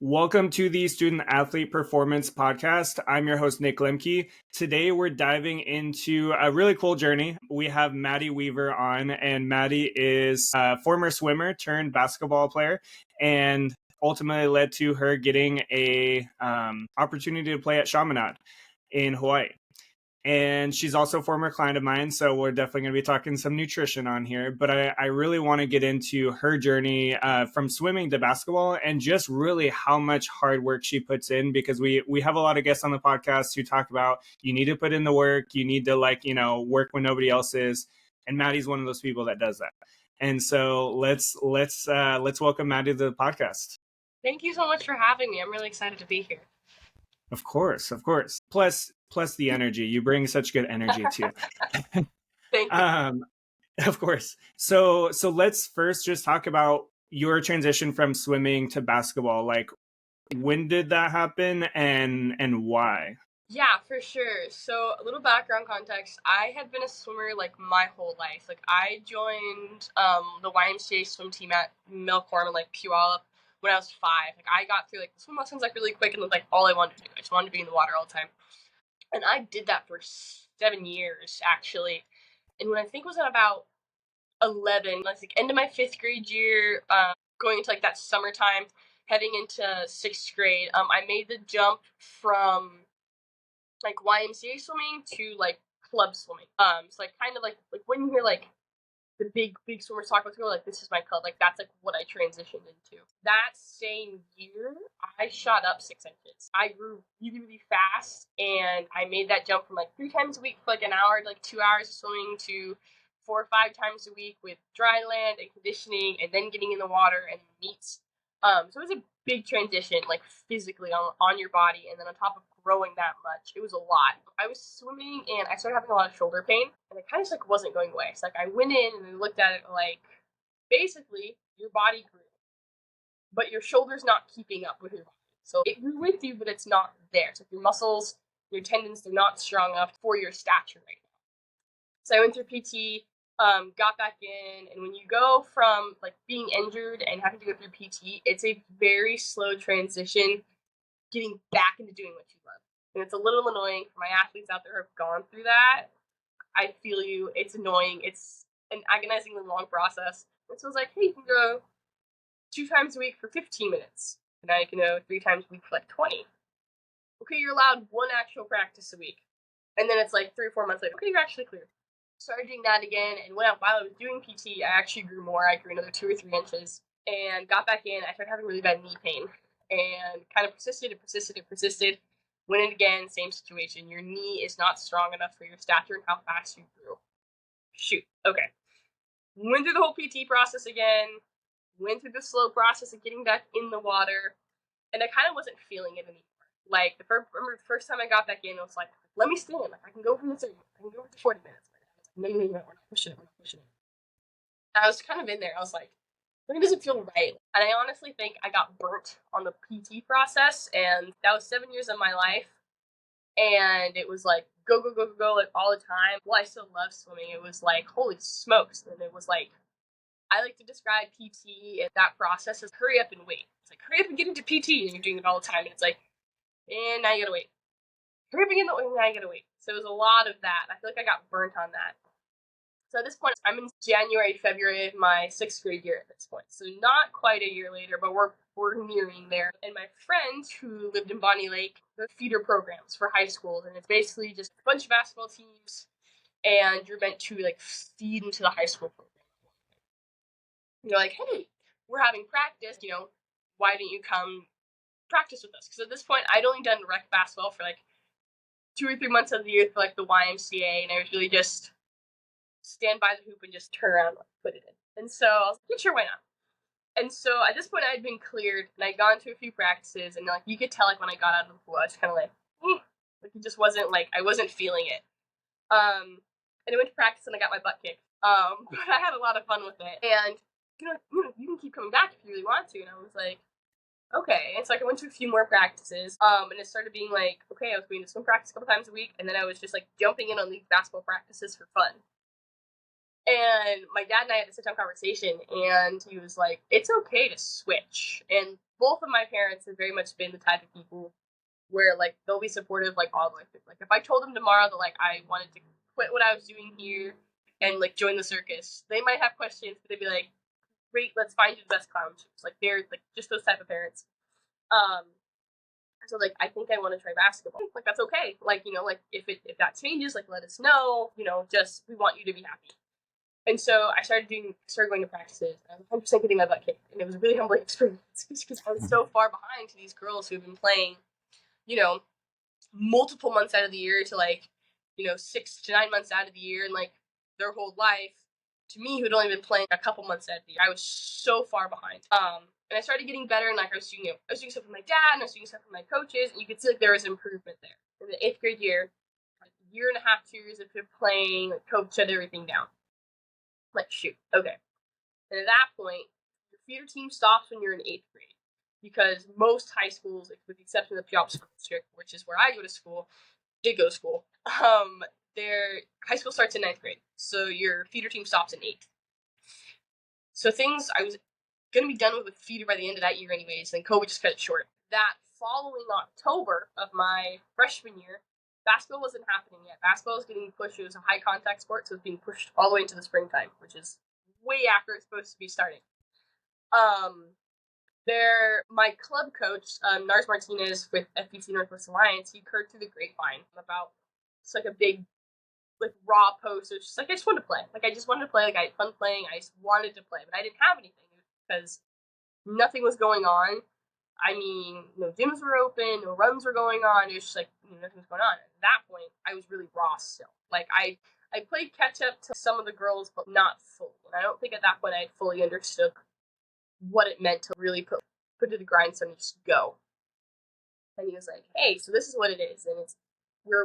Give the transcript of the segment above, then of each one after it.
Welcome to the Student Athlete Performance Podcast. I'm your host, Nick Lemke. Today, we're diving into a really cool journey. We have Maddy Weaver on, and Maddy is a former swimmer turned basketball player, and ultimately led to her getting a opportunity to play at Chaminade in Hawaii. And she's also a former client of mine, so we're definitely going to be talking some nutrition on here. But I really want to get into her journey from swimming to basketball and just really how much hard work she puts in, because we have a lot of guests on the podcast who talk about you need to put in the work, you need to work when nobody else is. And Maddy's one of those people that does that. And so let's welcome Maddy to the podcast. Thank you so much for having me. I'm really excited to be here. Of course. Plus the energy. You bring such good energy too. Thank you. Of course. So let's first just talk about your transition from swimming to basketball. Like, when did that happen and why? Yeah, for sure. So a little background context. I had been a swimmer like my whole life. Like I joined the YMCA swim team at Milcorm and like Puyallup when I was 5. Like I got through like the swim lessons like really quick, and it was like all I wanted to do. I just wanted to be in the water all the time. And I did that for 7 years actually. And when I think it was at about 11, like end of my 5th grade year, going into like that summertime, heading into 6th grade, I made the jump from like YMCA swimming to like club swimming. So like kind of like when you hear like the big swimmers talk about, like this is my club, like that's like what I transitioned into. That same year, I shot up 6 inches. I grew really fast, and I made that jump from like 3 times a week for like an hour to like 2 hours of swimming to 4 or 5 times a week with dry land and conditioning, and then getting in the water and meets. So it was a big transition, like physically on your body, and then on top of growing that much, it was a lot. I was swimming and I started having a lot of shoulder pain, and it kind of just like wasn't going away. So like I went in and I looked at it like, basically your body grew, but your shoulder's not keeping up with your body. So it grew with you, but it's not there. So your muscles, your tendons, they're not strong enough for your stature right now. So I went through PT, got back in, and when you go from like being injured and having to go through PT, it's a very slow transition getting back into doing what you love. And it's a little annoying for my athletes out there who have gone through that. I feel you. It's annoying. It's an agonizingly long process. And so it's like, hey, you can go 2 times a week for 15 minutes. And now you can go 3 times a week for like 20. Okay, you're allowed 1 actual practice a week. And then it's like 3 or 4 months later, okay, you're actually clear. Started doing that again, and while I was doing PT, I actually grew more. I grew another 2 or 3 inches, and got back in. I started having really bad knee pain, and kind of persisted. Went in again, same situation. Your knee is not strong enough for your stature and how fast you grew. Shoot. Okay. Went through the whole PT process again. Went through the slow process of getting back in the water, and I kind of wasn't feeling it anymore. Like remember the first time I got back in, it was like, let me stand. Like I can go for the 30 minutes. I can go for the 40 minutes. No, we're not pushing it. I was kind of in there. I was like, it doesn't feel right. And I honestly think I got burnt on the PT process, and that was 7 years of my life. And it was like, go, like all the time. Well, I still love swimming. It was like, holy smokes. And it was like, I like to describe PT and that process as hurry up and wait. It's like, hurry up and get into PT, and you're doing it all the time. And it's like, and now you gotta wait. Hurry up and get in the now you gotta wait. So it was a lot of that. I feel like I got burnt on that. So at this point, I'm in January, February of my 6th grade year at this point. So not quite a year later, but we're nearing there. And my friend who lived in Bonnie Lake, the feeder programs for high schools, and it's basically just a bunch of basketball teams, and you're meant to like feed into the high school program. And you're like, hey, we're having practice, why don't you come practice with us? Because at this point, I'd only done rec basketball for like 2 or 3 months of the year for like the YMCA, and I was really just stand by the hoop and just turn around and put it in. And so I was like, yeah, sure, why not? And so at this point I had been cleared, and I'd gone to a few practices, and like you could tell like when I got out of the pool, I was kind of like it just wasn't like, I wasn't feeling it. And I went to practice and I got my butt kicked. But I had a lot of fun with it. And you can keep coming back if you really want to. And I was like, okay. And so like I went to a few more practices, and it started being like, okay, I was going to swim practice a couple times a week, and then I was just like jumping in on these basketball practices for fun. And my dad and I had a sit-down conversation, and he was like, it's okay to switch. And both of my parents have very much been the type of people where, like, they'll be supportive, like, all the way through. Like, if I told them tomorrow that, like, I wanted to quit what I was doing here and, like, join the circus, they might have questions, but they'd be like, great, let's find you the best clown shoes. Like, they're, like, just those type of parents. So, like, I think I want to try basketball. Like, that's okay. Like, you know, like, if that changes, like, let us know. You know, just, we want you to be happy. And so I started going to practices. I was 100% getting my butt kicked. And it was a really humbling experience because I was so far behind to these girls who have been playing, you know, multiple months out of the year to, like, you know, 6 to 9 months out of the year and, like, their whole life. To me, who'd only been playing a couple months out of the year, I was so far behind. And I started getting better, and, like, I was doing stuff with my dad, and I was doing stuff with my coaches, and you could see, like, there was improvement there. In the 8th grade year, like, a year and a half, 2 years of playing, like, coach shut everything down. Like, shoot, okay. And at that point, your feeder team stops when you're in 8th grade. Because most high schools, with the exception of the Puyallup School District, which is where I go to school, their high school starts in 9th grade. So your feeder team stops in 8th. So I was going to be done with feeder by the end of that year anyways, and COVID just cut it short. That following October of my freshman year, basketball wasn't happening yet. Basketball was getting pushed. It was a high contact sport, so it was being pushed all the way into the springtime, which is way after it's supposed to be starting. My club coach, Nars Martinez with FBC Northwest Alliance, he heard through the grapevine about, it's like a big, like, raw post. It was just like, I just wanted to play. Like, I just wanted to play. Like, I had fun playing. I just wanted to play, but I didn't have anything because nothing was going on. I mean, no gyms were open, no runs were going on. It was just like, nothing was going on. At that point, I was really raw still. Like, I played catch up to some of the girls, but not fully. And I don't think at that point I had fully understood what it meant to really put to the grindstone and just go. And he was like, hey, so this is what it is. And it's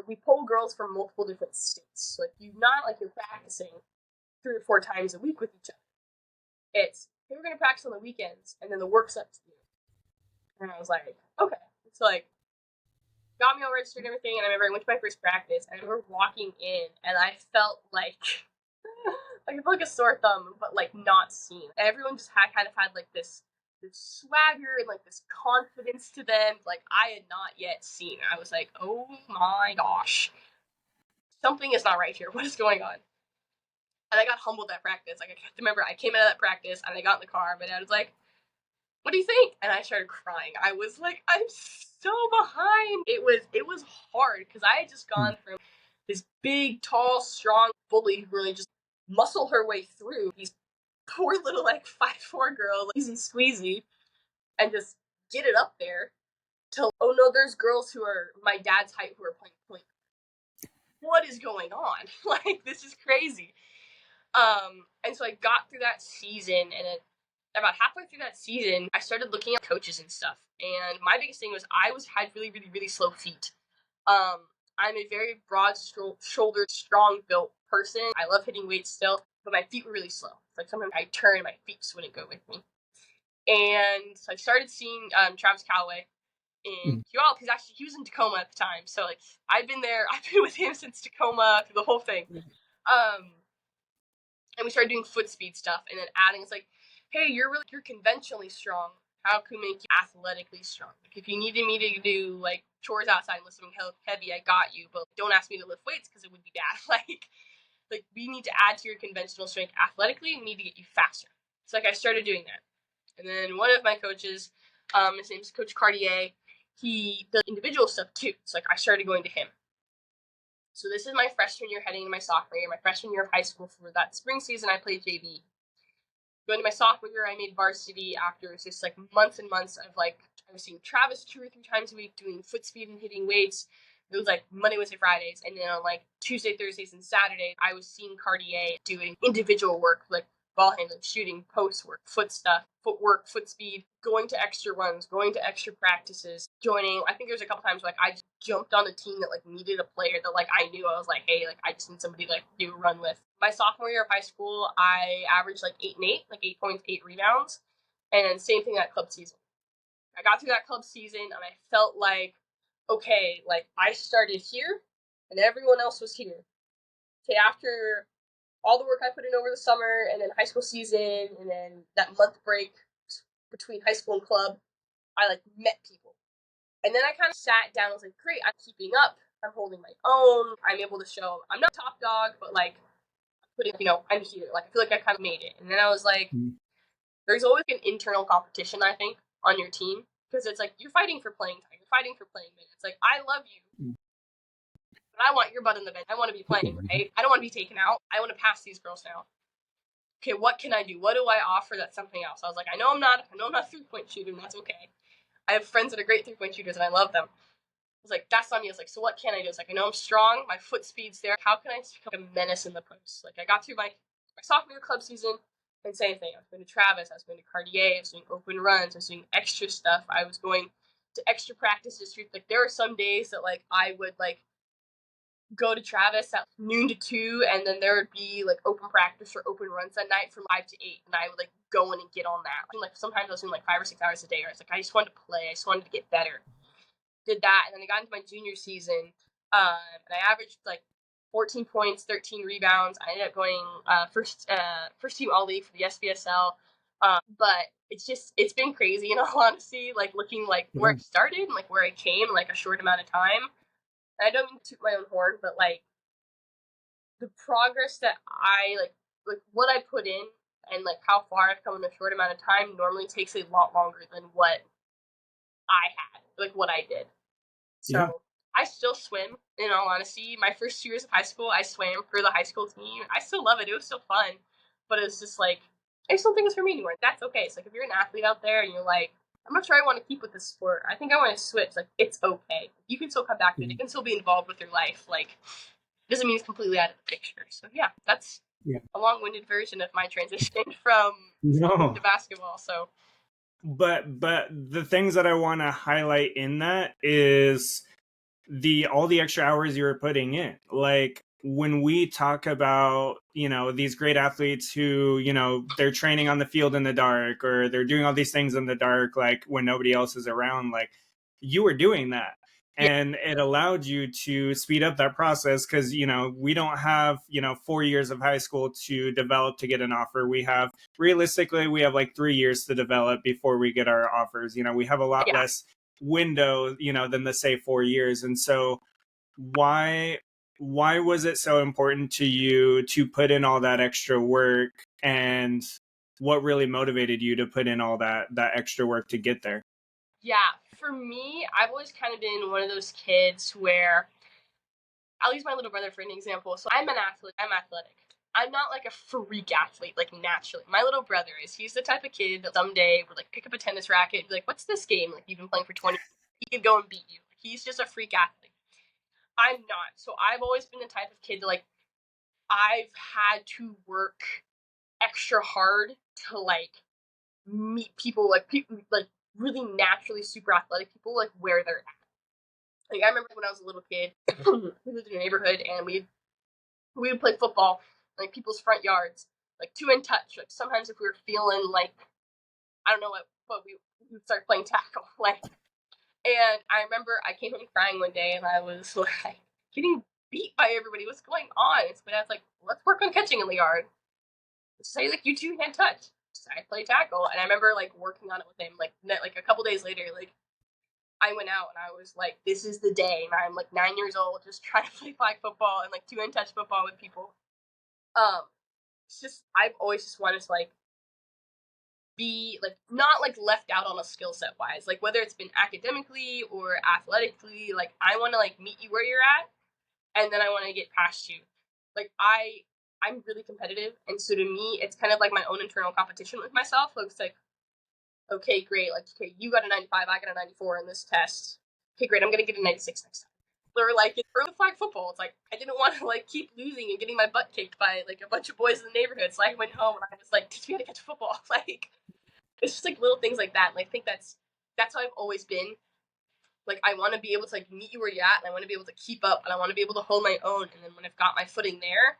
we pull girls from multiple different states. So, like, you're practicing 3 or 4 times a week with each other. It's, hey, we're going to practice on the weekends, and then the work's up to you. And I was like, okay. So, like, got me all registered and everything, and I remember I went to my first practice, and I remember walking in, and I felt like, I felt like a sore thumb, but, like, not seen. Everyone just kind of had, like, this swagger and, like, this confidence to them, like, I had not yet seen. I was like, oh my gosh. Something is not right here. What is going on? And I got humbled at practice. Like, I remember I came out of that practice, and I got in the car, and I was like, what do you think? And I started crying. I was like, I'm so behind. It was hard, because I had just gone from this big, tall, strong bully who really just muscle her way through these poor little, like, 5'4" girl, easy squeezy, and just get it up there to, oh no, there's girls who are my dad's height who are playing point. What is going on? Like, this is crazy. And so I got through that season, and about halfway through that season, I started looking at coaches and stuff. And my biggest thing was I had really, really, really slow feet. I'm a very broad-shouldered, strong-built person. I love hitting weights still, but my feet were really slow. Like, sometimes I turn, my feet just wouldn't go with me. And so I started seeing Travis Calloway in Puyallup. He was in Tacoma at the time. So, like, I've been with him since Tacoma, through the whole thing. And we started doing foot speed stuff, and then adding, it's like, hey, you're conventionally strong. How can we make you athletically strong? Like, if you needed me to do, like, chores outside and lift something heavy, I got you, but don't ask me to lift weights because it would be bad. Like, we need to add to your conventional strength athletically. We need to get you faster. So, like, I started doing that. And then one of my coaches, his name's Coach Cartier, he does individual stuff too. So, like, I started going to him. So this is my freshman year heading into my sophomore year. My freshman year of high school, for that spring season, I played JV. Going to my sophomore year, I made varsity after just, like, months and months of, like, I was seeing Travis 2 or 3 times a week doing foot speed and hitting weights. It was, like, Monday, Wednesday, Fridays. And then on, like, Tuesday, Thursdays, and Saturdays, I was seeing Cartier doing individual work, like ball handling, shooting, post work, foot stuff, footwork, foot speed, going to extra runs, going to extra practices, joining. I think there was a couple times where, like, I just jumped on a team that, like, needed a player that, like, I knew. I was like, hey, like, I just need somebody to, like, do a run with. My sophomore year of high school, I averaged, like, 8 and 8, like 8 points, 8 rebounds. And then same thing that club season. I got through that club season, and I felt like, okay, like, I started here, and everyone else was here. Okay, after all the work I put in over the summer, and then high school season, and then that month break between high school and club, I like met people. And then I kind of sat down and was like, great, I'm keeping up. I'm holding my own. I'm able to show I'm not top dog, but like putting, I'm here. Like I feel like I kind of made it. And then I was like, there's always an internal competition, I think, on your team. Because it's like, you're fighting for playing time. You're fighting for playing minutes. Like, I love you, but I want your butt in the bench. I want to be playing, right? I don't want to be taken out. I want to pass these girls now. Okay, what can I do? What do I offer that's something else? I was like, I know I'm not a 3-point shooter, and that's okay. I have friends that are great 3-point shooters, and I love them. I was like, that's on me. I was like, so what can I do? It's like, I know I'm strong. My foot speed's there. How can I become a menace in the post? Like, I got through my sophomore club season, and same thing. I was going to Travis. I was going to Cartier. I was doing open runs. I was doing extra stuff. I was going to extra practice district. Like, there were some days that, like, I would, like, go to Travis at noon to 2, and then there would be, like, open practice or open runs that night from 5 to 8, and I would, like, go in and get on that. Like, sometimes I was doing, like, 5 or 6 hours a day, where I was like, I just wanted to play. I just wanted to get better. Did that, and then I got into my junior season, and I averaged, like, 14 points, 13 rebounds. I ended up going first team all-league for the SBSL. But it's been crazy in all honesty, like looking like where I started and like where I came in like a short amount of time. And I don't mean to toot my own horn, but like the progress that I like what I put in and like how far I've come in a short amount of time normally takes a lot longer than what I had, like what I did. So I still swim, in all honesty. My first 2 years of high school, I swam for the high school team. I still love it. It was still fun. But it's just like, I just don't think it's for me anymore. That's okay. It's like, if you're an athlete out there and you're like, I'm not sure I want to keep with this sport. I think I want to switch. Like, it's okay. You can still come back to it. You can still be involved with your life. Like, it doesn't mean it's completely out of the picture. So, yeah, that's a long-winded version of my transition from to basketball. So, but the things that I want to highlight in that is all the extra hours you were putting in. Like when we talk about, these great athletes who, they're training on the field in the dark, or they're doing all these things in the dark, like when nobody else is around, like you were doing that. And it allowed you to speed up that process because, we don't have, 4 years of high school to develop to get an offer. Realistically, we have like 3 years to develop before we get our offers. We have a lot less window, than the say 4 years. And so why was it so important to you to put in all that extra work, and what really motivated you to put in all that extra work to get there? Yeah, for me, I've always kind of been one of those kids where I'll use my little brother for an example. So I'm an athlete. I'm athletic. I'm not like a freak athlete, like naturally. My little brother is. He's the type of kid that someday would like pick up a tennis racket and be like, what's this game? Like, you've been playing for 20 years. He could go and beat you. He's just a freak athlete. I'm not. So I've always been the type of kid that like I've had to work extra hard to like meet people like really naturally super athletic people like where they're at. Like I remember when I was a little kid, we lived in a neighborhood and we would play football in, like people's front yards, like 2 in touch. Like sometimes if we were feeling like I don't know what we would start playing tackle. Like, and I remember I came home crying one day and I was like getting beat by everybody. What's going on? And so I was like, let's work on catching in the yard. Say like you 2 hand touch. So I play tackle, and I remember like working on it with him. Like a couple days later, like I went out and I was like, this is the day. And I'm like 9 years old, just trying to play flag football and like 2 in touch football with people. It's just I've always just wanted to like be like not like left out on a skill set wise, like whether it's been academically or athletically. Like I want to like meet you where you're at, and then I want to get past you. Like I'm really competitive, and so to me, it's kind of like my own internal competition with myself. Like, it's like, okay, great. Like, okay, you got a 95, I got a 94 in this test. Okay, great. I'm gonna get a 96 next time. Or like it's early flag football. It's like I didn't want to like keep losing and getting my butt kicked by like a bunch of boys in the neighborhood. So I went home and I was like, teach me how to catch a football. Like it's just like little things like that. And I think that's how I've always been. Like I want to be able to like meet you where you're at, and I want to be able to keep up, and I want to be able to hold my own. And then when I've got my footing there,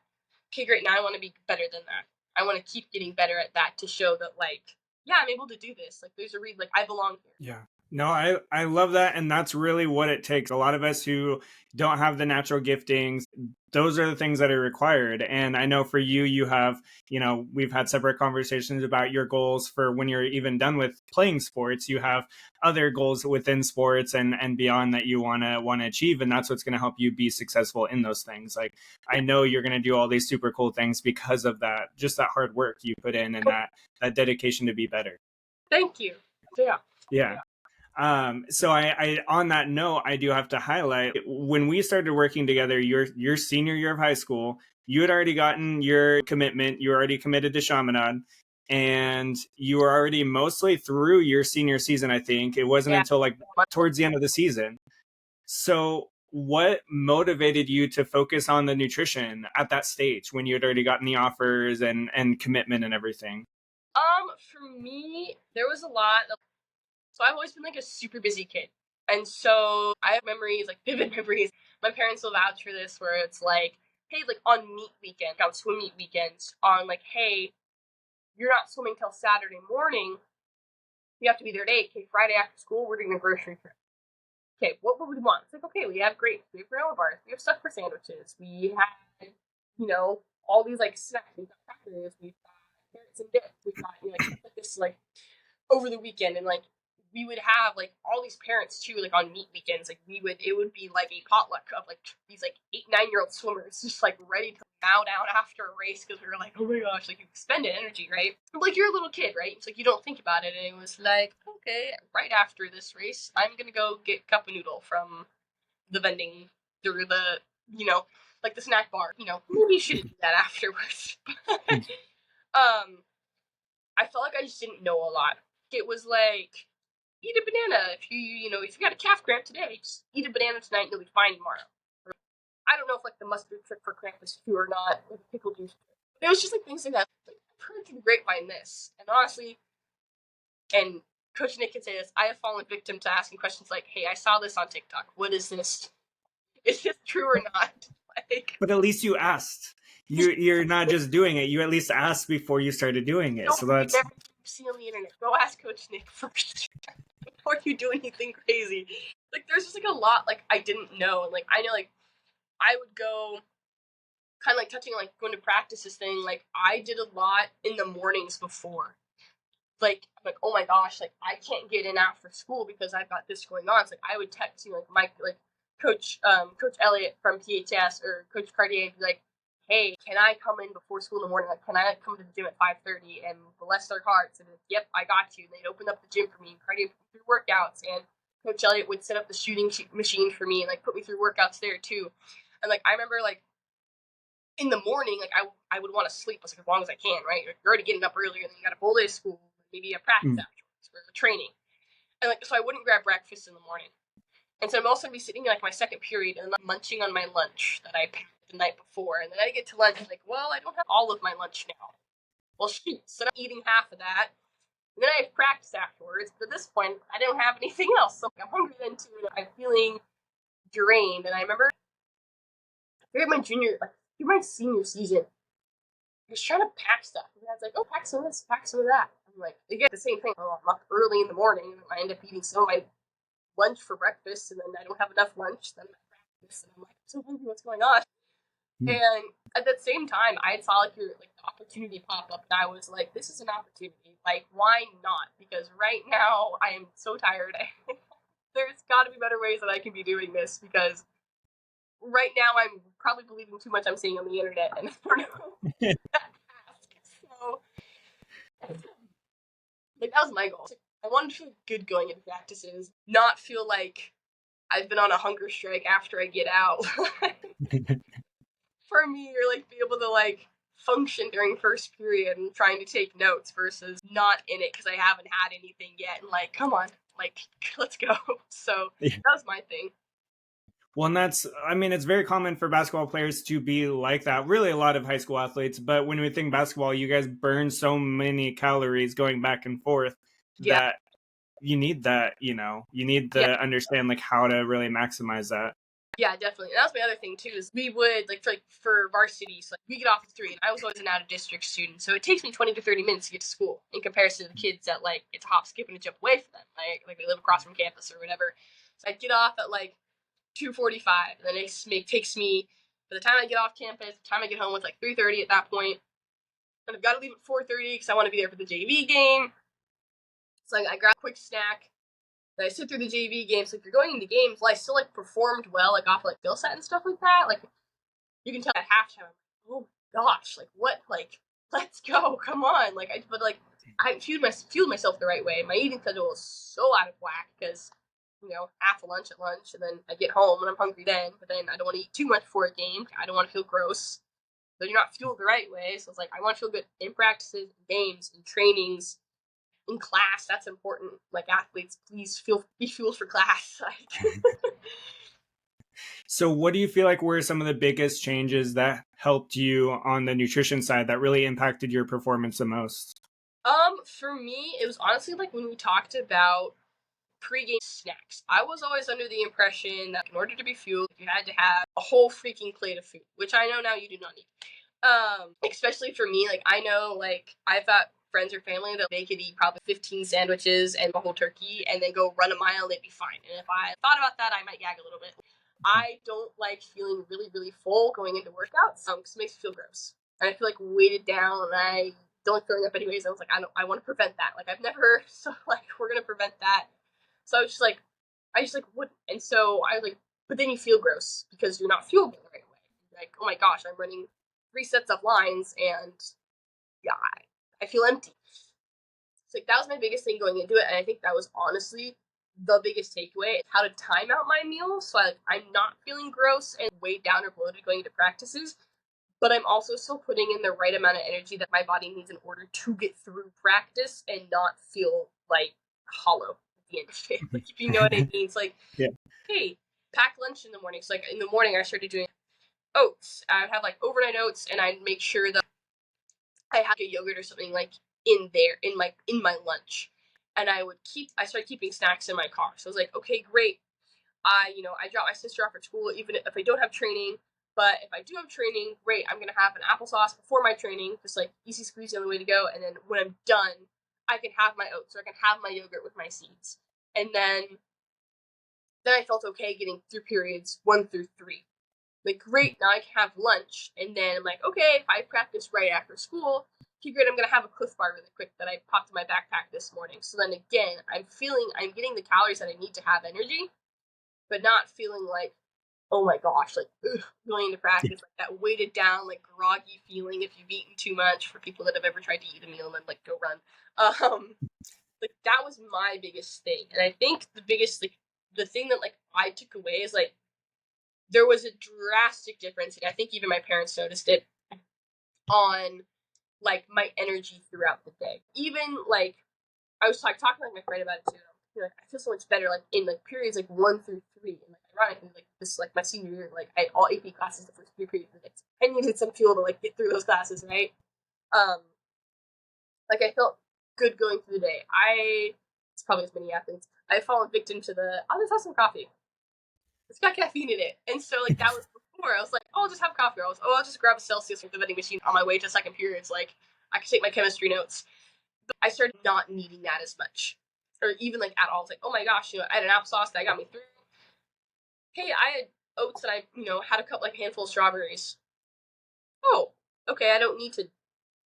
okay, great. Now I want to be better than that. I want to keep getting better at that to show that like, yeah, I'm able to do this. Like there's a reason. Like I belong here. Yeah. No, I love that. And that's really what it takes. A lot of us who don't have the natural giftings, those are the things that are required. And I know for you, you have, we've had separate conversations about your goals for when you're even done with playing sports. You have other goals within sports and beyond that you want to achieve. And that's what's going to help you be successful in those things. Like, I know you're going to do all these super cool things because of that, just that hard work you put in and that dedication to be better. Thank you. Yeah. Yeah. So I on that note, I do have to highlight when we started working together, your senior year of high school, you had already gotten your commitment. You were already committed to Chaminade, and you were already mostly through your senior season. I think it wasn't Yeah. until like towards the end of the season. So what motivated you to focus on the nutrition at that stage when you had already gotten the offers and commitment and everything? For me, there was a lot of, so I've always been like a super busy kid. And so I have memories, like vivid memories. My parents will vouch for this where it's like, hey, like on meet weekend, on swim meet weekends, on like, hey, you're not swimming till Saturday morning. You have to be there at 8. Okay, Friday after school, we're doing a grocery trip. Okay, what would we want? It's like, okay, we have grapes, we have granola bars, we have stuff for sandwiches, we have, all these like snacks, we've got crackers, we've got carrots and dip, we've got, like stuff like this, like over the weekend. And like we would have like all these parents too, like on meet weekends, like it would be like a potluck of like these like 8, 9-year-old swimmers just like ready to bow down after a race because we were like, oh my gosh, like you expended energy, right? Like you're a little kid, right? It's like you don't think about it. And it was like, okay, right after this race, I'm gonna go get cup of noodle from the vending through the, like the snack bar. Maybe you shouldn't do that afterwards. I felt like I just didn't know a lot. It was like, eat a banana. If if you got a calf cramp today, just eat a banana tonight and you'll be fine tomorrow. Or, I don't know if like the mustard trick for cramp is true or not, or the pickle juice. It was just like things like that. Like, I've heard through the grapevine this, and honestly, and Coach Nick can say this, I have fallen victim to asking questions like, "Hey, I saw this on TikTok. What is this? Is this true or not?" Like, But at least you asked. You're not just doing it. You at least asked before you started doing it. So that's never see on the internet. Go ask Coach Nick first before you do anything crazy. Like, there's just like a lot like I didn't know, and like I know like I would go kind of like touching like going to practice this thing. Like I did a lot in the mornings before. Like I'm like, oh my gosh, like I can't get in after school because I've got this going on. So like I would text like Mike, like Coach Elliott from PHS or Coach Cartier and be like, hey, can I come in before school in the morning? Like, can I come to the gym at 5:30 and bless their hearts? And yep, I got you. And they'd open up the gym for me and Cartier put me through workouts, and Coach Elliott would set up the shooting machine for me and like put me through workouts there too. And like I remember like in the morning, like I would want to sleep as long as I can, right? You're already getting up earlier, and then you got a full day of school, maybe a practice afterwards or a training, and like so I wouldn't grab breakfast in the morning, and so I'm also gonna be sitting in like my second period and I'm munching on my lunch that I packed the night before, and then I get to lunch and like, well, I don't have all of my lunch now. Well, shoot, so I'm eating half of that, and then I have practice afterwards. But at this point, I don't have anything else, so I'm hungry then too, and I'm feeling drained. And I remember during my senior season, I was trying to pack stuff. And I was like, oh, pack some of this, pack some of that. I'm like, they get the same thing. Oh, I'm up early in the morning, and I end up eating some of my lunch for breakfast, and then I don't have enough lunch. Then I practice, and I'm like, I'm so hungry, what's going on? And at the same time, I saw like the opportunity pop up, and I was like, this is an opportunity. Like, why not? Because right now, I am so tired. There's got to be better ways that I can be doing this, because right now I'm probably believing too much I'm seeing on the internet, and I don't know. So, like, that was my goal. I wanted to feel good going into practices, not feel like I've been on a hunger strike after I get out. For me, or like be able to like function during first period and trying to take notes versus not in it because I haven't had anything yet, and like, come on, like, let's go. So that was my thing. Well, and it's very common for basketball players to be like that. Really, a lot of high school athletes. But when we think basketball, you guys burn so many calories going back and forth that you need that, you need to understand like how to really maximize that. Yeah, definitely. And that was my other thing too, is we would for varsity, so we get off at 3, and I was always an out of district student, so it takes me 20 to 30 minutes to get to school in comparison to the kids that it's a hop, skip, and a jump away from them. Like they live across from campus or whatever. So I'd get off at 2:45, and then it takes me, by the time I get off campus, the time I get home, it's 3:30 at that point, and I've got to leave at 4:30 because I want to be there for the JV game. So I grab a quick snack. Then I sit through the JV games. If you're going into games, I still performed well, off skill set and stuff like that. You can tell at halftime, oh my gosh, what, let's go, come on, I fueled myself the right way. My eating schedule was so out of whack because half a lunch at lunch, and then I get home and I'm hungry then, but then I don't want to eat too much before a game. I don't want to feel gross. So you're not fueled the right way. So it's I want to feel good in practices, in games, in trainings, in class. That's important. Athletes, please be fueled for class. So what do you feel were some of the biggest changes that helped you on the nutrition side that really impacted your performance the most? For me, it was honestly when we talked about pre-game snacks. I was always under the impression that in order to be fueled, you had to have a whole freaking plate of food, which I know now you do not need. Especially for me, I know, I've got friends or family that they could eat probably 15 sandwiches and a whole turkey and then go run a mile and they'd be fine. And if I thought about that, I might gag a little bit. I don't like feeling really, really full going into workouts because it makes me feel gross. And I feel weighted down, and I don't like throwing up anyways. I was I want to prevent that. I've never, so we're going to prevent that. So I was just I just wouldn't. And so I was but then you feel gross because you're not fueled the right way. Oh my gosh, I'm running 3 sets of lines and yeah, I feel empty. So that was my biggest thing going into it, and I think that was honestly the biggest takeaway, is how to time out my meals so I'm not feeling gross and weighed down or bloated going into practices, but I'm also still putting in the right amount of energy that my body needs in order to get through practice and not feel hollow at the end of it. If you know what I mean. It's yeah. Hey, pack lunch in the morning. So in the morning I started doing oats. I have overnight oats, and I'd make sure that I had a yogurt or something in there in my lunch. And I started keeping snacks in my car. So I was okay, great. I drop my sister off at school even if I don't have training. But if I do have training, great, I'm going to have an applesauce before my training, just easy squeeze the only way to go. And then when I'm done, I can have my oats, or I can have my yogurt with my seeds. And then I felt okay getting through periods 1 through 3. Great, now I can have lunch. And then I'm okay, if I practice right after school, okay, great, I'm going to have a Cliff Bar really quick that I popped in my backpack this morning. So then again, I'm getting the calories that I need to have energy, but not feeling oh my gosh, going into practice, that weighted down, groggy feeling if you've eaten too much, for people that have ever tried to eat a meal and then go run. That was my biggest thing. And I think the biggest, the thing that I took away is there was a drastic difference, and I think even my parents noticed it, on my energy throughout the day. Even I was talking to my friend about it too. I feel so much better in periods 1 through 3, and ironically this my senior year, I had all AP classes the first 3 periods of the day. I needed some fuel to get through those classes, right? I felt good going through the day. It's probably as many athletes, I've fallen victim to I'll just have some coffee. It's got caffeine in it. And so that was before. I was oh, I'll just have coffee. I'll just grab a Celsius from the vending machine on my way to second periods. I could take my chemistry notes. But I started not needing that as much. Or even at all. It's oh my gosh, I had an applesauce that got me through. Hey, I had oats and I, had a handful of strawberries. Oh, okay, I don't need to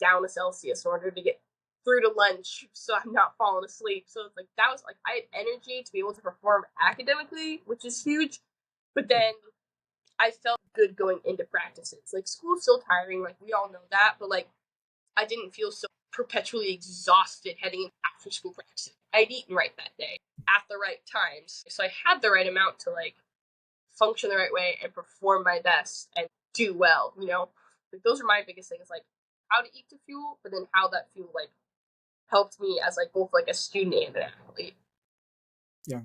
down a Celsius in order to get through to lunch so I'm not falling asleep. So it's that was I had energy to be able to perform academically, which is huge. But then I felt good going into practices. School's still tiring, we all know that, but I didn't feel so perpetually exhausted heading into after school practices. I'd eaten right that day at the right times. So I had the right amount to function the right way and perform my best and do well, those are my biggest things, how to eat to fuel, but then how that fuel helped me as both a student and an athlete. Yeah.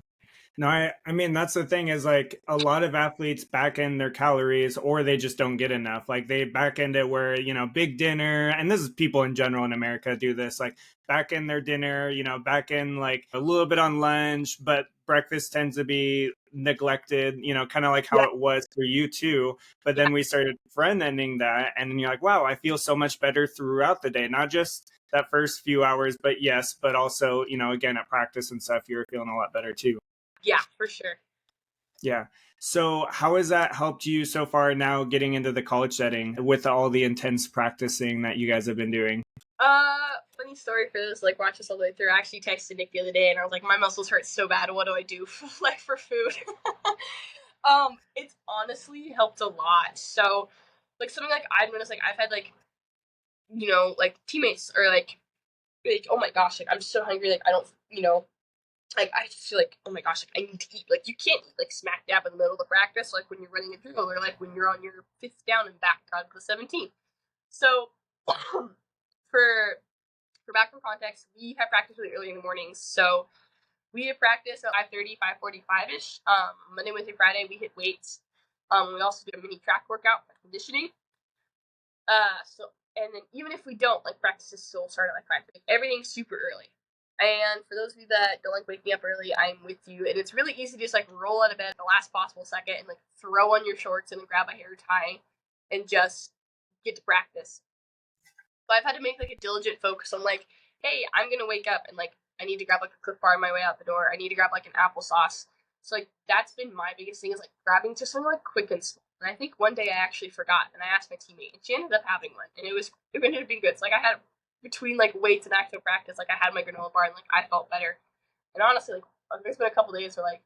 No, I mean, that's the thing is a lot of athletes back end their calories, or they just don't get enough. They back end it where, big dinner, and this is people in general in America do this, back end their dinner, back end a little bit on lunch, but breakfast tends to be neglected, kind of like how Yeah. it was for you too. But then we started friend ending that, and then you're like, wow, I feel so much better throughout the day, not just that first few hours, but also, again, at practice and stuff, you're feeling a lot better too. Yeah, for sure. Yeah. So how has that helped you so far now getting into the college setting with all the intense practicing that you guys have been doing? Funny story for this, like, watch this all the way through. I actually texted Nick the other day and I was like, my muscles hurt so bad, what do I do for food? It's honestly helped a lot. So, like, something like I've noticed, like, I've had, like, like, teammates or, like, oh my gosh, like, I'm so hungry, like, I don't, like, I just feel like, oh my gosh, like, I need to eat. Like, you can't eat, like, smack dab in the middle of the practice, like, when you're running a drill, or, like, when you're on your 5th down and back out of the 17th. So, for back from context, we have practice really early in the mornings. So, we have practice at 5:30, 5:45-ish. Monday, Wednesday, Friday, we hit weights. We also do a mini track workout for conditioning. And then even if we don't, like, practices still start at, like, 5:30. Everything's super early. And for those of you that don't like waking up early, I'm with you. And it's really easy to just, like, roll out of bed at the last possible second and, like, throw on your shorts and grab a hair tie and just get to practice. So I've had to make, like, a diligent focus on, like, hey, I'm gonna wake up and, like, I need to grab, like, a Cliff Bar on my way out the door. I need to grab, like, an applesauce. So, like, that's been my biggest thing, is, like, grabbing just something, like, quick and small. And I think one day I actually forgot, and I asked my teammate, and she ended up having one, and it ended up being good. So, like, I had, between, like, weights and active practice, like, I had my granola bar, and, like, I felt better. And honestly, like, there's been a couple days where, like,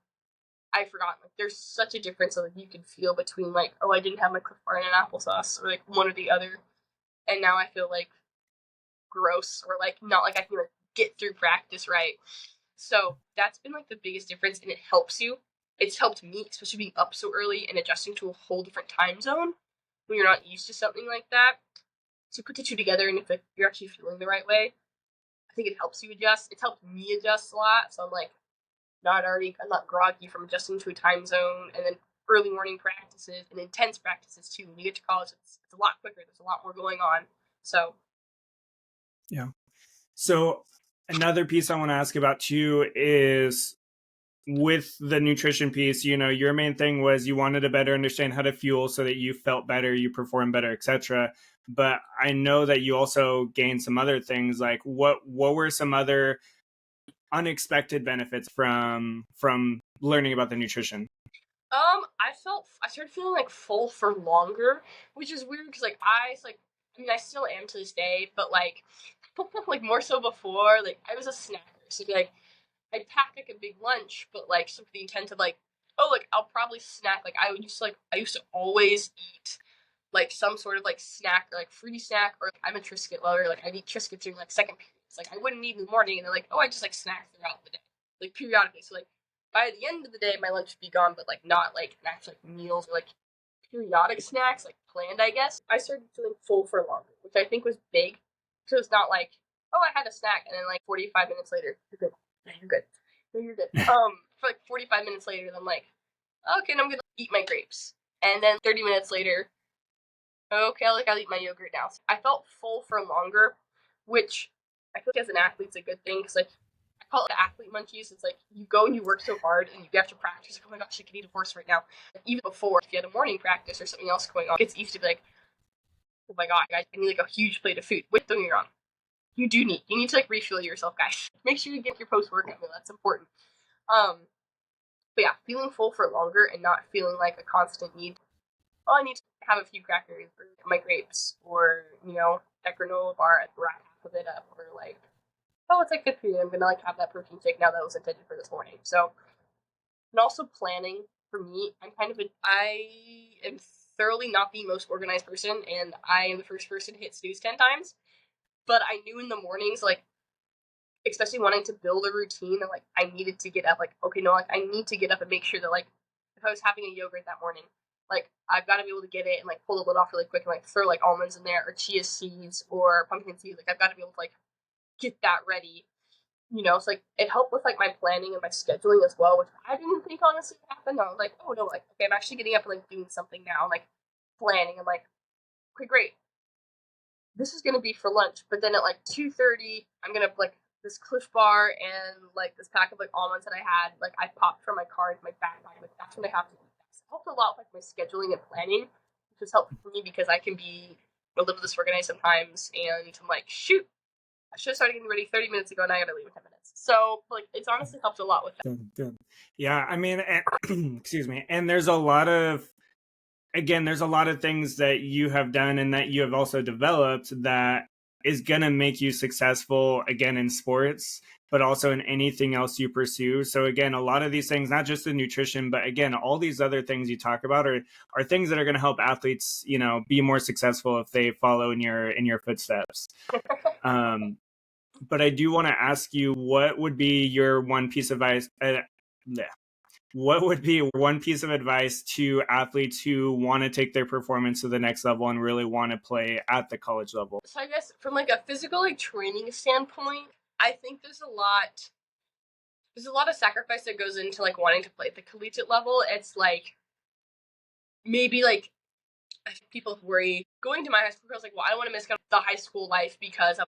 I forgot. Like, there's such a difference that, like, you can feel between, like, oh, I didn't have my Cliff Bar and an applesauce, or, like, one or the other. And now I feel, like, gross, or, like, not like I can, like, get through practice right. So that's been, like, the biggest difference, and it helps you. It's helped me, especially being up so early and adjusting to a whole different time zone when you're not used to something like that. So you put the two together, and if, like, you're actually feeling the right way, I think it helps you adjust. It's helped me adjust a lot, so I'm, like, I'm not groggy from adjusting to a time zone, and then early morning practices and intense practices too. When you get to college, it's a lot quicker. There's a lot more going on. So Yeah. So another piece I want to ask about too is with the nutrition piece, your main thing was you wanted to better understand how to fuel so that you felt better, you performed better, etc. But I know that you also gained some other things. Like what were some other unexpected benefits from learning about the nutrition? I started feeling, like, full for longer, which is weird because, like, I mean, I still am to this day, but, like, like, more so before, like, I was a snacker, so, like, I'd pack, like, a big lunch, but, like, so with the intent of, like, oh, like, I'll probably snack, like, I used to always eat, like, some sort of, like, snack, or, like, fruity snack, or, like, I'm a Triscuit lover, like, I'd eat Triscuits during, like, second periods, like, I wouldn't eat in the morning, and they're like, oh, I just, like, snack throughout the day, like, periodically, so, like, by the end of the day, my lunch would be gone, but, like, not, like, actual, like, meals, or, like, periodic snacks, like, planned, I guess. I started feeling full for longer, which I think was big, so it's not like, oh, I had a snack, and then, like, 45 minutes later, you're good, you're good, no, you're good. For, like, 45 minutes later, I'm like, okay, and I'm gonna eat my grapes, and then 30 minutes later, okay, like, I'll eat my yogurt now. So I felt full for longer, which I feel like as an athlete's a good thing, because, like, I call it the athlete munchies. It's like you go and you work so hard and you have to practice. Like, oh my gosh, I could eat a horse right now. Like, even before, if you had a morning practice or something else going on, it's easy to be like, oh my god, guys, I need, like, a huge plate of food. Wait, don't get me wrong. You need to, like, refuel yourself, guys. Make sure you get your post-workout meal. That's important. Um, but yeah, feeling full for longer and not feeling like a constant need. Oh, I need to have a few crackers or my grapes, or, that granola bar and wrap half of it up, or, like, oh, it's like 15. I'm gonna, like, have that protein shake now that was intended for this morning. So, and also planning for me, I am thoroughly not the most organized person, and I am the first person to hit snooze 10 times. But I knew in the mornings, like, especially wanting to build a routine, and, like, I needed to get up. Like, okay, no, like, I need to get up and make sure that, like, if I was having a yogurt that morning, like, I've got to be able to get it and, like, pull the lid off really quick and, like, throw, like, almonds in there, or chia seeds, or pumpkin seeds. Like, I've got to be able to, like, get that ready. So, like, it helped with, like, my planning and my scheduling as well, which I didn't think honestly would happen. I was like, oh no, like, okay, I'm actually getting up and, like, doing something now, and, like, planning. I'm like, okay, great. This is gonna be for lunch, but then at, like, 2:30, I'm gonna, like, this Cliff Bar and like this pack of like almonds that I had, like I popped from my car into my backpack. Like that's when I have to eat. That. So it helped a lot with like my scheduling and planning, which was helpful for me because I can be a little disorganized sometimes, and I'm like, shoot, I should have started getting ready 30 minutes ago, and I gotta leave in 10 minutes. So like it's honestly helped a lot with that. Yeah, I mean, excuse me, and there's a lot of things that you have done and that you have also developed that is going to make you successful again in sports, but also in anything else you pursue. So again, a lot of these things, not just the nutrition, but again, all these other things you talk about are things that are going to help athletes, you know, be more successful if they follow in your footsteps. But I do want to ask you, what would be your one piece of advice? What would be one piece of advice to athletes who want to take their performance to the next level and really want to play at the college level? So I guess from like a physical like training standpoint, I think there's a lot of sacrifice that goes into like wanting to play at the collegiate level. It's like maybe like I think people worry going to my high school. I was like, well, I don't want to miss out the high school life because I'm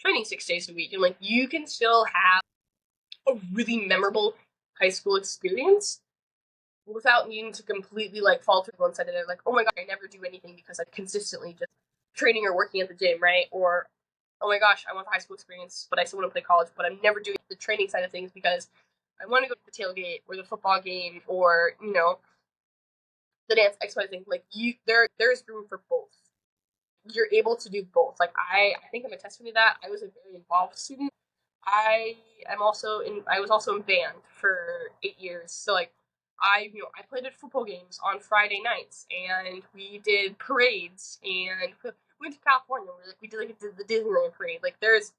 training 6 days a week, and like you can still have a really memorable high school experience without needing to completely like fall to one side of it. Like, oh my god, I never do anything because I'm consistently just training or working at the gym, right? Or oh my gosh, I want the high school experience, but I still want to play college, but I'm never doing the training side of things because I want to go to the tailgate or the football game or, you know, the dance X, Y thing. Like there's room for both. You're able to do both. Like I think I'm a testimony to that. I was a very involved student. I was also in band for 8 years. So like I played at football games on Friday nights, and we did parades, and we went to California where like we did the Disneyland parade. Like there's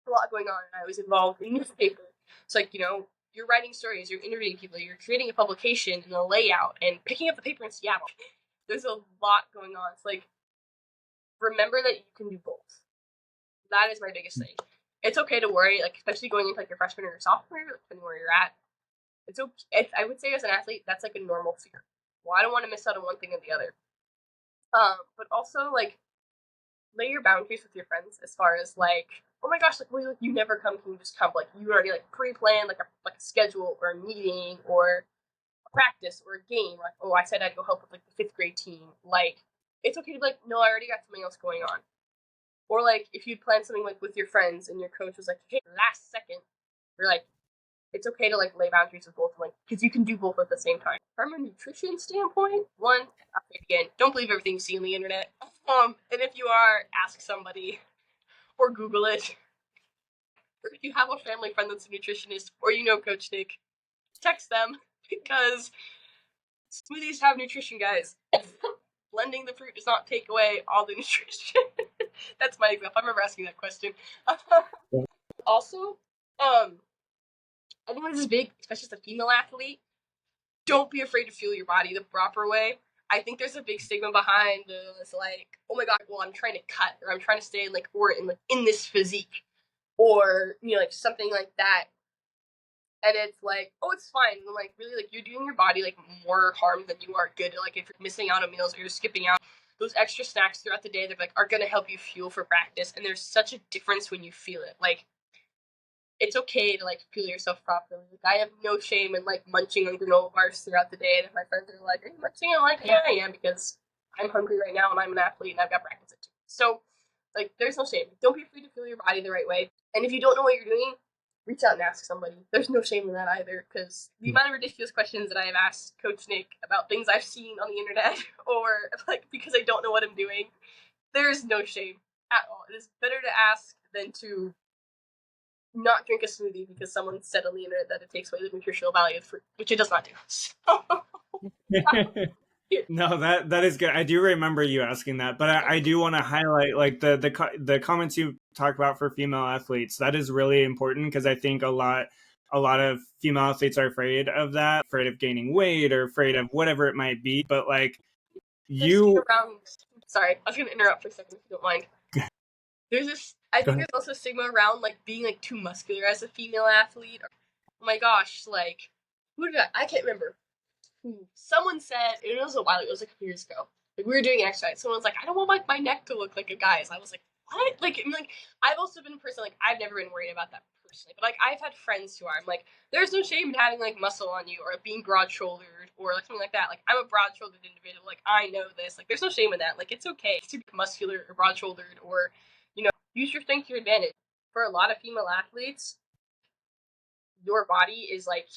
a lot going on, and I was involved in newspaper. So like, you know, you're writing stories, you're interviewing people, you're creating a publication and a layout, and picking up the paper in Seattle. There's a lot going on. It's like, remember that you can do both. That is my biggest thing. It's okay to worry, like especially going into like your freshman or your sophomore year, depending where you're at. It's okay. I would say as an athlete, that's like a normal fear. Well, I don't want to miss out on one thing or the other. But also like lay your boundaries with your friends as far as like, oh my gosh, like, well, you never come, can you just come? Like you already like pre-planned like a schedule or a meeting or a practice or a game. Like, oh, I said I'd go help with like the 5th grade team. Like it's okay to be like, no, I already got something else going on. Or like if you'd planned something like with your friends and your coach was like, hey, last second, you're like, it's okay to like lay boundaries with both of them, like, because you can do both at the same time. From a nutrition standpoint, one, I'll say it again, don't believe everything you see on the internet. And if you are, ask somebody or Google it. Or if you have a family friend that's a nutritionist or you know Coach Nick, text them because smoothies have nutrition, guys. Blending the fruit does not take away all the nutrition. That's my example. I remember asking that question. Also, I think this is big, especially as a female athlete. Don't be afraid to fuel your body the proper way. I think there's a big stigma behind this, like, oh my god, well, I'm trying to cut, or I'm trying to stay like, or in this physique, or you know, like something like that. And it's like, oh, it's fine. And like, really, like, you're doing your body like more harm than you are good. Like, if you're missing out on meals or you're skipping out, those extra snacks throughout the day, they're like are gonna help you fuel for practice. And there's such a difference when you feel it. Like, it's okay to like fuel yourself properly. Like, I have no shame in like munching on granola bars throughout the day. And if my friends are like, "Are you munching?" I'm like, "Yeah, I am," because I'm hungry right now and I'm an athlete and I've got practice at 2. So, like, there's no shame. Don't be afraid to fuel your body the right way. And if you don't know what you're doing, reach out and ask somebody. There's no shame in that either, because the amount of ridiculous questions that I have asked Coach Nick about things I've seen on the internet, or like because I don't know what I'm doing, there's no shame at all. It is better to ask than to not drink a smoothie because someone said on the internet that it takes away the nutritional value of fruit, which it does not do. So, No, that is good. I do remember you asking that, but I do want to highlight like the comments you talk about for female athletes. That is really important because I think a lot of female athletes are afraid of that, afraid of gaining weight or afraid of whatever it might be. But like sorry, I was going to interrupt for a second if you don't mind. I think there's also stigma around like being like too muscular as a female athlete. Oh my gosh, like I can't remember. Someone said, it was a while ago, it was like a few years ago. Like we were doing exercise. Someone was like, I don't want like my neck to look like a guy's. I was like, what? Like, I mean, like, I've also been a person, like, I've never been worried about that personally, but, like, I've had friends who are, I'm like, there's no shame in having, like, muscle on you, or being broad-shouldered, or, like, something like that. Like, I'm a broad-shouldered individual, like, I know this. Like, there's no shame in that. Like, it's okay to be muscular, or broad-shouldered, or, use your strength to your advantage. For a lot of female athletes, your body is, like,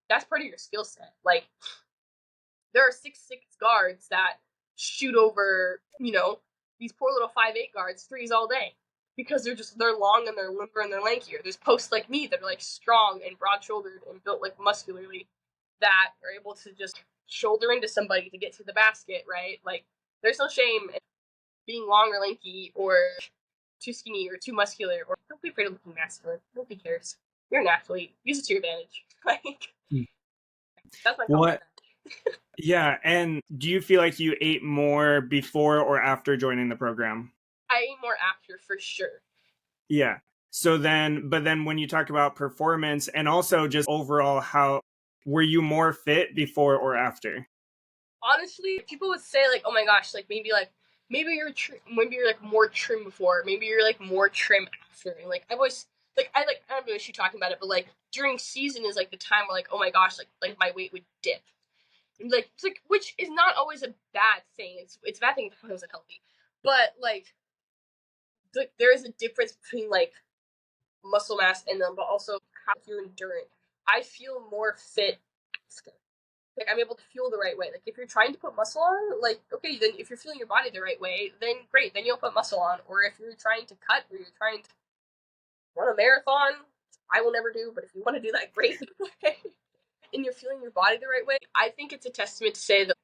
that's part of your skill set. Like, there are 6'6" guards that shoot over, these poor little 5'8" guards threes all day because they're long and they're limber and they're lankier. There's posts like me that are like strong and broad shouldered and built like muscularly that are able to just shoulder into somebody to get to the basket, right? Like, there's no shame in being long or lanky or too skinny or too muscular, or don't be afraid of looking masculine. Nobody cares. You're an athlete. Use it to your advantage. Like, that's my comment. Yeah, and do you feel like you ate more before or after joining the program? I ate more after, for sure. Yeah. But then when you talk about performance and also just overall, how were you more fit before or after? Honestly, people would say like, "Oh my gosh, maybe you're like more trim before, maybe you're like more trim after." And like I've always I don't know if you're talking about it, but like during season is like the time where like, oh my gosh, like my weight would dip. And, like, it's like, which is not always a bad thing. It's a bad thing if it was unhealthy, but like there is a difference between like muscle mass and then, but also how you're endurant. I feel more fit after. Like, I'm able to fuel the right way. Like, if you're trying to put muscle on, like, okay, then if you're feeling your body the right way, then great, then you'll put muscle on. Or if you're trying to cut, or you're trying to run a marathon, I will never do, but if you want to do that, great. And you're feeling your body the right way, I think it's a testament to say that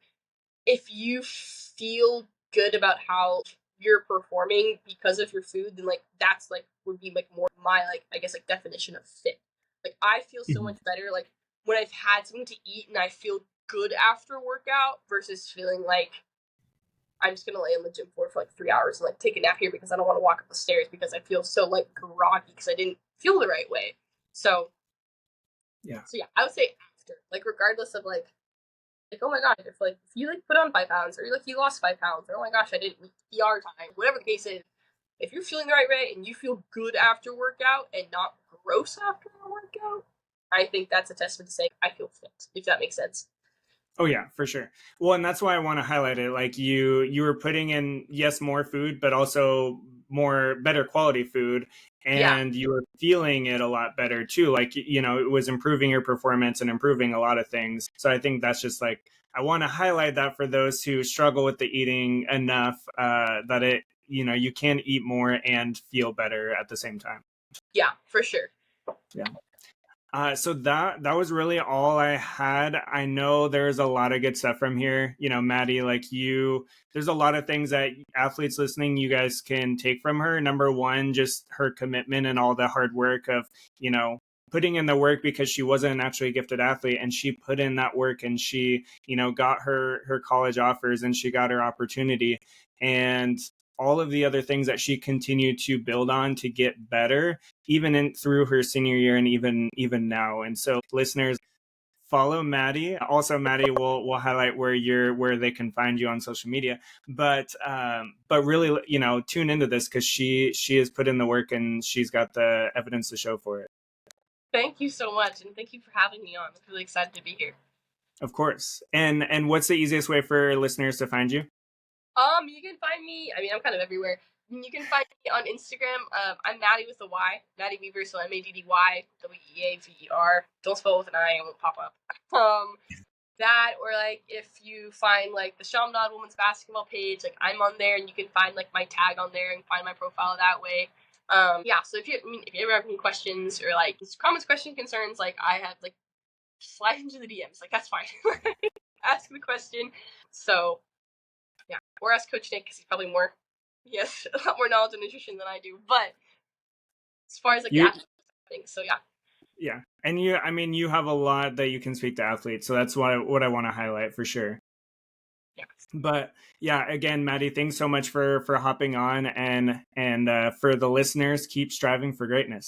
if you feel good about how you're performing because of your food, then like that's like would be like more my like I guess like definition of fit. Like, I feel so much better like when I've had something to eat and I feel good after workout versus feeling like I'm just gonna lay in the gym floor for like 3 hours and like take a nap here because I don't want to walk up the stairs because I feel so like groggy because I didn't feel the right way. So yeah, I would say after, like, regardless of like oh my gosh, if you like put on 5 pounds, or like you lost 5 pounds, or oh my gosh, I didn't meet PR time, whatever the case is, if you're feeling the right way and you feel good after workout and not gross after a workout, I think that's a testament to say I feel fit, if that makes sense. Oh yeah, for sure. Well, and that's why I want to highlight it. Like, you were putting in, yes, more food, but also more better quality food, and you were feeling it a lot better too. Like, it was improving your performance and improving a lot of things. So I think that's just like, I want to highlight that for those who struggle with the eating enough, that you can eat more and feel better at the same time. Yeah, for sure. Yeah. So that was really all I had. I know there's a lot of good stuff from here. Maddy, like there's a lot of things that athletes listening, you guys can take from her. Number one, just her commitment and all the hard work of, putting in the work, because she wasn't a naturally gifted athlete, and she put in that work, and she, got her college offers, and she got her opportunity, and all of the other things that she continued to build on to get better, even through her senior year and even now. And so, listeners, follow Maddy. Also, Maddy will highlight where they can find you on social media. But really, tune into this, because she has put in the work and she's got the evidence to show for it. Thank you so much, and thank you for having me on. I'm really excited to be here. Of course. And what's the easiest way for listeners to find you? You can find me. I mean, I'm kind of everywhere. You can find me on Instagram. I'm Maddy with a Y, Maddy Weaver, so Maddy Weaver. Don't spell with an I, it won't pop up. That, or like if you find like the Chaminade women's basketball page, like I'm on there, and you can find like my tag on there and find my profile that way. So if you ever have any questions or like comments, questions, concerns, like I have like slide into the DMs, like that's fine. Ask the question. So yeah, or ask Coach Nick because he's probably he has a lot more knowledge on nutrition than I do. But as far as like things, so yeah. Yeah, and you have a lot that you can speak to athletes, so that's what I want to highlight for sure. Yeah. But yeah, again, Maddy, thanks so much for hopping on, and for the listeners, keep striving for greatness.